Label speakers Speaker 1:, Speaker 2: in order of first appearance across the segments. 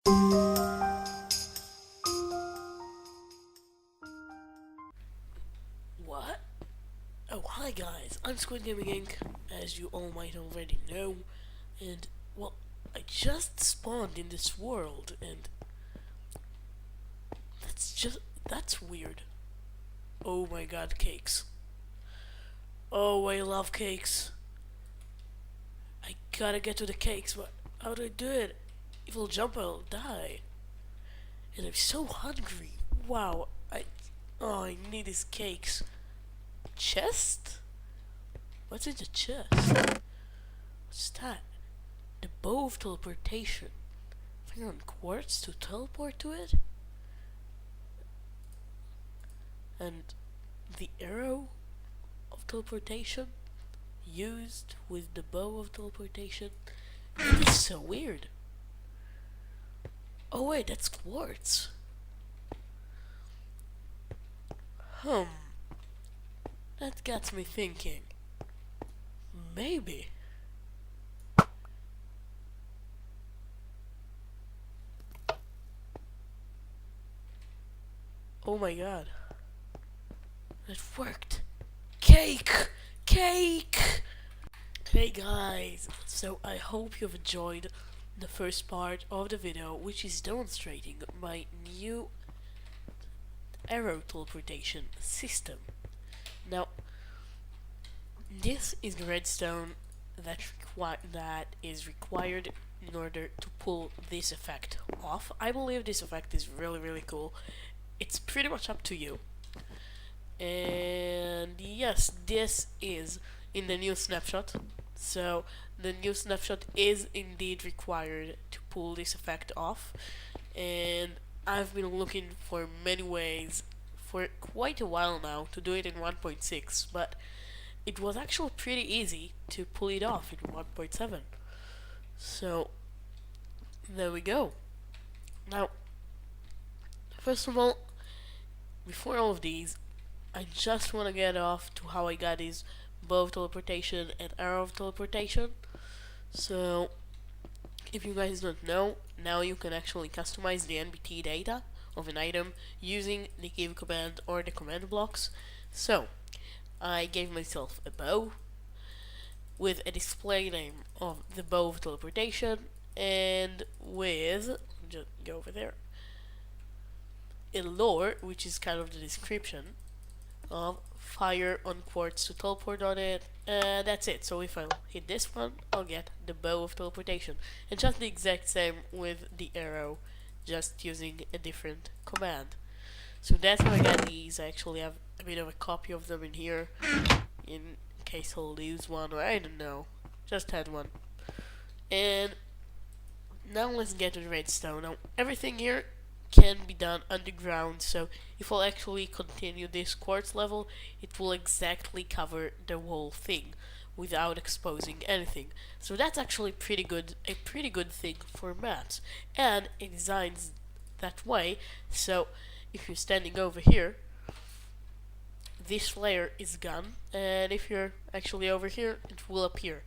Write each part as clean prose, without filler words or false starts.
Speaker 1: What? Oh, hi guys, I'm Squid Gaming Inc., as you all might already know, and, well, I just spawned in this world, and that's weird. Oh my god, cakes. Oh, I love cakes. I gotta get to the cakes, but how do I do it? If I'll jump, I'll die. And I'm so hungry. Wow, I need these cakes. Chest? What's in the chest? What's that? The bow of teleportation. Find on quartz to teleport to it? And the arrow of teleportation used with the bow of teleportation. This is so weird. Oh wait, that's quartz. That gets me thinking. Maybe. Oh my god. It worked. Cake! Cake! Hey guys, so I hope you've enjoyed the first part of the video, which is demonstrating my new arrow teleportation system. Now, this is the redstone that is required in order to pull this effect off. I believe this effect is really cool. It's pretty much up to you. And yes, this is in the new snapshot. So the new snapshot is indeed required to pull this effect off. And I've been looking for many ways for quite a while now to do it in 1.6, but it was actually pretty easy to pull it off in 1.7. So there we go. Now, first of all, before all of these, I just want to get off to how I got these bow of teleportation and arrow of teleportation. So, if you guys don't know, now you can actually customize the NBT data of an item using the give command or the command blocks. So, I gave myself a bow with a display name of the bow of teleportation and with, just go over there, a lore, which is kind of the description of fire on quartz to teleport on it, and that's it. So if I hit this one, I'll get the bow of teleportation, and just the exact same with the arrow, just using a different command. So that's how I got these. I actually have a bit of a copy of them in here, in case I'll lose one, or I don't know, just had one. And now let's get to the redstone. Now everything here can be done underground, so if I'll actually continue this quartz level, it will exactly cover the whole thing without exposing anything. So that's actually a pretty good thing for maps, and it designs that way. So if you're standing over here, this layer is gone, and if you're actually over here, it will appear.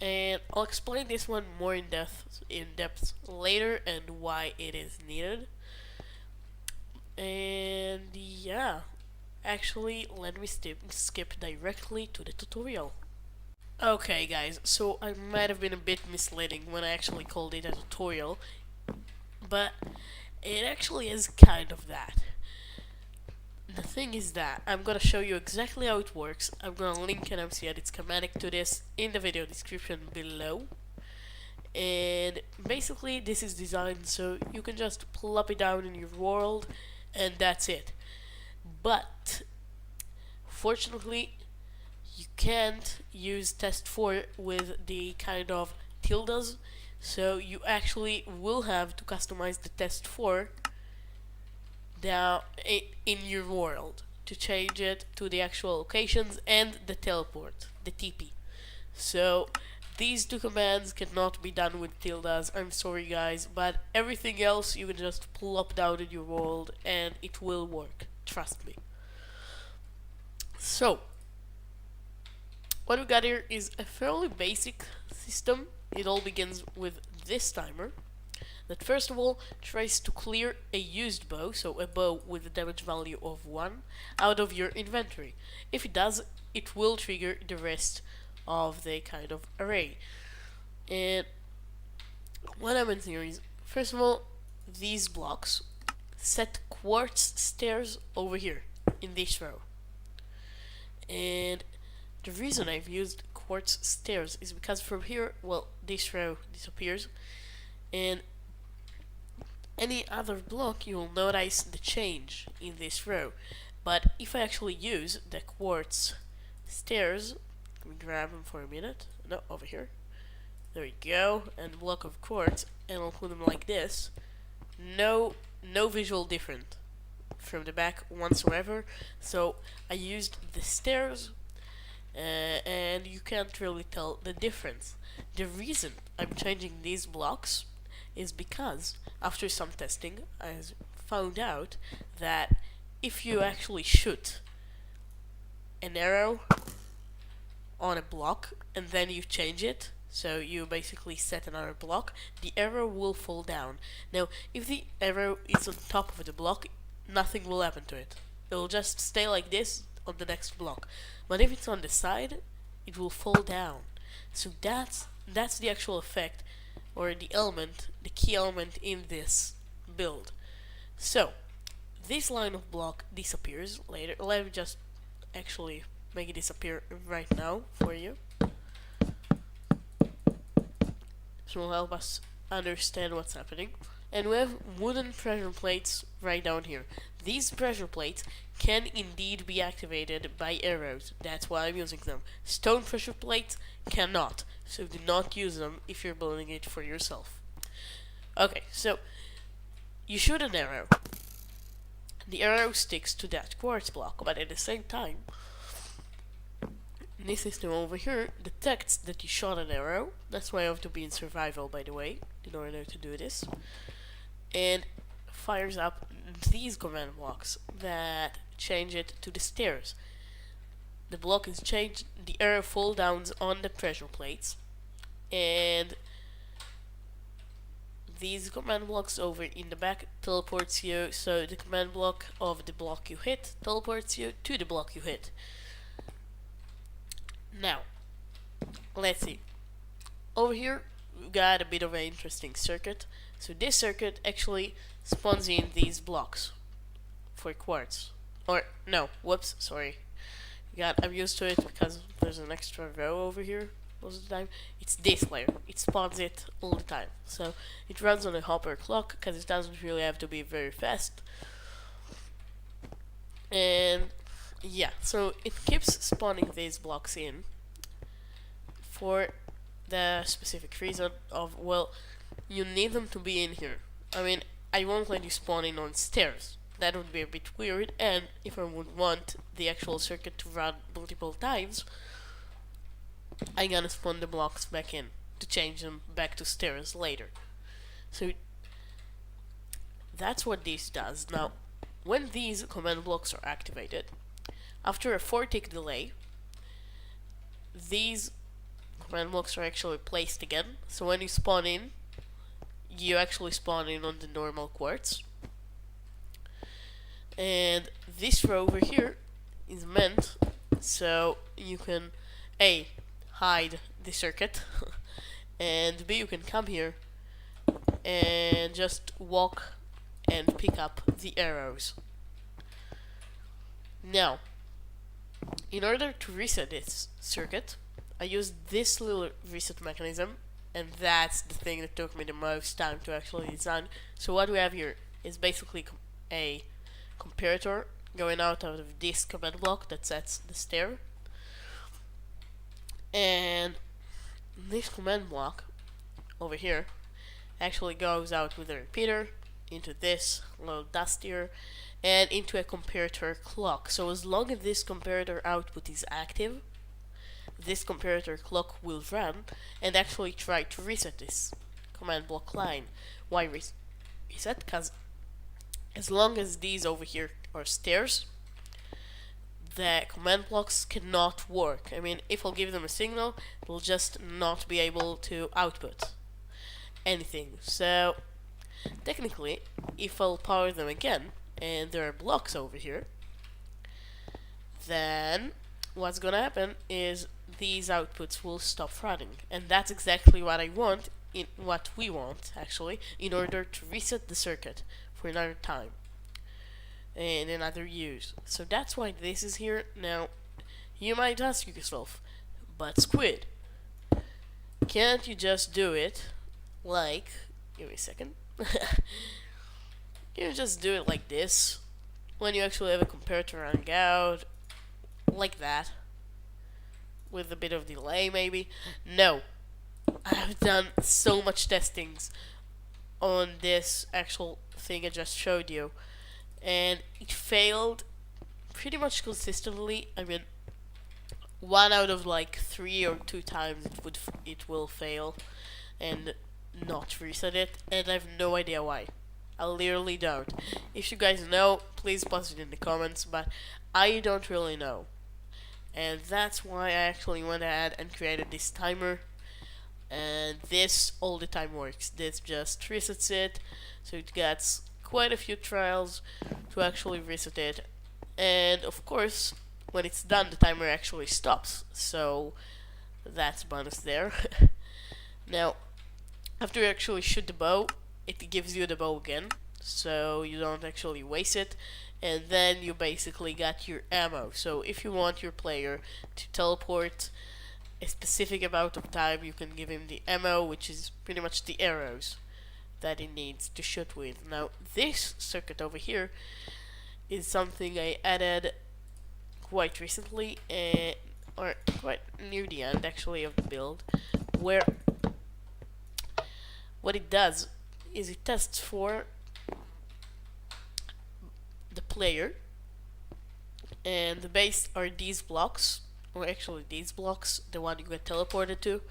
Speaker 1: And I'll explain this one more in depth later and why it is needed. And yeah, actually, let me skip directly to the tutorial. Okay guys, so I might have been a bit misleading when I actually called it a tutorial, but it actually is kind of that. The thing is that I'm gonna show you exactly how it works. I'm gonna link an MC Edit schematic to this in the video description below. And basically this is designed so you can just plop it down in your world and that's it. But fortunately you can't use test 4 with the kind of tildes, so you actually will have to customize the test 4 down in your world to change it to the actual locations and the teleport, the TP. So these two commands cannot be done with tildes, I'm sorry guys, but everything else you can just plop down in your world and it will work, trust me. So what we got here is a fairly basic system. It all begins with this timer. that first of all tries to clear a used bow, so a bow with a damage value of 1, out of your inventory. If it does, it will trigger the rest of the kind of array. And what happens here is, first of all, these blocks set quartz stairs over here in this row. And the reason I've used quartz stairs is because from here, well, this row disappears, and any other block you'll notice the change in this row. But if I actually use the quartz stairs, let me grab them for a minute. No, over here. There we go, and block of quartz, and I'll put them like this. No visual different from the back whatsoever. So I used the stairs, and you can't really tell the difference. The reason I'm changing these blocks is because after some testing, I found out that if you actually shoot an arrow on a block and then you change it, so you basically set another block, the arrow will fall down. Now, if the arrow is on top of the block, nothing will happen to it. It will just stay like this on the next block. But if it's on the side, it will fall down. So that's the actual effect, or the element, the key element in this build. So, this line of block disappears later. Let me just actually make it disappear right now for you. This will help us understand what's happening. And we have wooden pressure plates right down here. These pressure plates can indeed be activated by arrows. That's why I'm using them. Stone pressure plates cannot, so do not use them if you're building it for yourself. Okay, so you shoot an arrow. The arrow sticks to that quartz block, but at the same time, this system over here detects that you shot an arrow. That's why I have to be in survival, by the way, in order to do this. And fires up these command blocks that change it to the stairs. The block is changed, the arrow falls down on the pressure plates, and these command blocks over in the back teleports you, so the command block of the block you hit teleports you to the block you hit. Now, let's see. Over here, we've got a bit of an interesting circuit. So this circuit actually spawns in these blocks for quartz. Or, no, whoops, sorry. I'm used to it because there's an extra row over here most of the time. It's this layer. It spawns it all the time. So it runs on a hopper clock because it doesn't really have to be very fast. And yeah, so it keeps spawning these blocks in for the specific reason of, well, you need them to be in here. I mean, I won't let you spawn in on stairs. That would be a bit weird, and if I would want the actual circuit to run multiple times, I'm gonna spawn the blocks back in to change them back to stairs later. So that's what this does. Now, when these command blocks are activated, after a 4-tick delay, these command blocks are actually placed again. So when you spawn in, you actually spawn in on the normal quartz. And this row over here is meant so you can A, hide the circuit, and B, you can come here and just walk and pick up the arrows. Now, in order to reset this circuit, I used this little reset mechanism, and that's the thing that took me the most time to actually design. So what we have here is basically a comparator going out of this command block that sets the stair. And this command block over here actually goes out with a repeater into this little dust here and into a comparator clock. So as long as this comparator output is active, this comparator clock will run and actually try to reset this command block line. Why reset? Because as long as these over here are stairs, the command blocks cannot work. I mean, if I'll give them a signal, they'll just not be able to output anything. So technically, if I'll power them again, and there are blocks over here, then what's gonna happen is these outputs will stop running, and that's exactly what I want, in what we want actually, in order to reset the circuit for another time and another use. So that's why this is here. Now, you might ask yourself, but Squid, can't you just do it like, give me a second, you just do it like this, when you actually have a comparator running out, like that, with a bit of delay maybe? No. I've done so much testings on this actual thing I just showed you, and it failed pretty much consistently. I mean, 1 out of like 3 or 2 times it will fail and not reset it, and I have no idea why. I literally don't. If you guys know, please post it in the comments, but I don't really know. And that's why I actually went ahead and created this timer, and this all the time works. This just resets it, so it gets quite a few trials to actually reset it, and of course when it's done the timer actually stops, so that's bonus there. Now, after you actually shoot the bow, it gives you the bow again, so you don't actually waste it, and then you basically got your ammo. So if you want your player to teleport a specific amount of time, you can give him the ammo, which is pretty much the arrows that he needs to shoot with. Now, this circuit over here is something I added quite recently, or quite near the end actually of the build, where what it does is it tests for the player, and the base are these blocks, or actually these blocks, the one you get teleported to.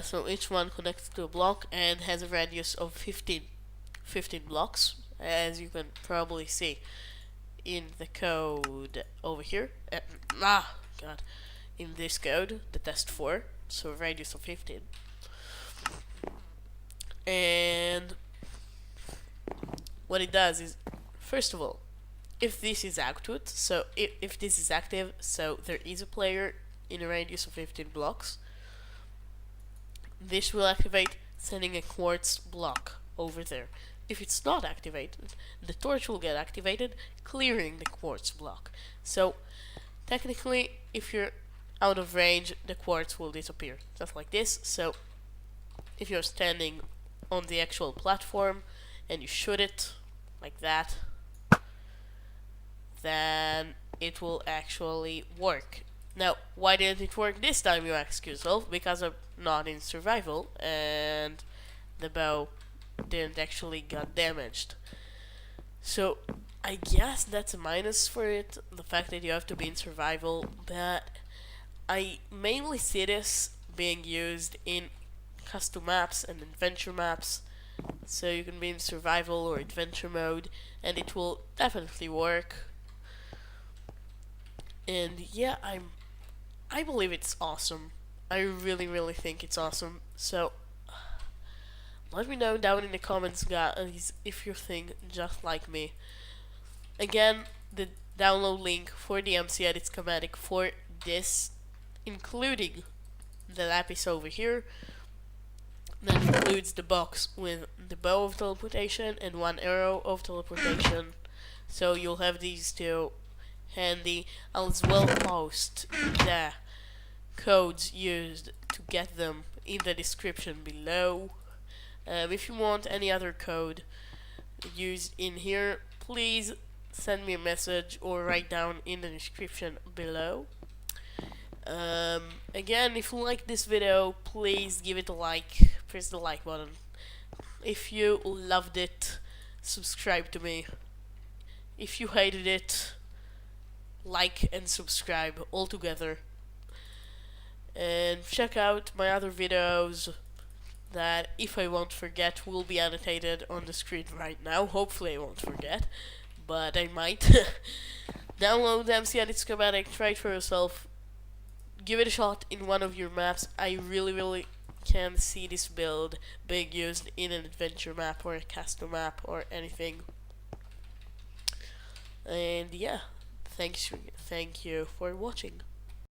Speaker 1: So each one connects to a block and has a radius of 15 blocks, as you can probably see in the code over here. In this code, the test 4, so a radius of 15. And what it does is, first of all, if this is output, so if this is active, so there is a player in a radius of 15 blocks, this will activate sending a quartz block over there. If it's not activated, the torch will get activated, clearing the quartz block. So technically, if you're out of range, the quartz will disappear, just like this. So if you're standing on the actual platform and you shoot it like that, then it will actually work. Now, why didn't it work this time, you ask yourself? Because I'm not in survival and the bow didn't actually got damaged. So I guess that's a minus for it, the fact that you have to be in survival, but I mainly see this being used in custom maps and adventure maps, so you can be in survival or adventure mode and it will definitely work. And yeah, I believe it's awesome. I really think it's awesome. So let me know down in the comments, guys, if you think just like me. Again, the download link for the MC Edit schematic for this, including the lapis over here, that includes the box with the bow of teleportation and 1 arrow of teleportation. So you'll have these two handy. I'll as well post the codes used to get them in the description below. If you want any other code used in here, please send me a message or write down in the description below. Again, if you like this video, please give it a like, press the like button. If you loved it, subscribe to me. If you hated it, like and subscribe all together. And check out my other videos that, if I won't forget, will be annotated on the screen right now. Hopefully I won't forget, but I might. Download the MC Edit schematic, try it for yourself, give it a shot in one of your maps. I really can see this build being used in an adventure map or a castle map or anything. And yeah, thank you for watching.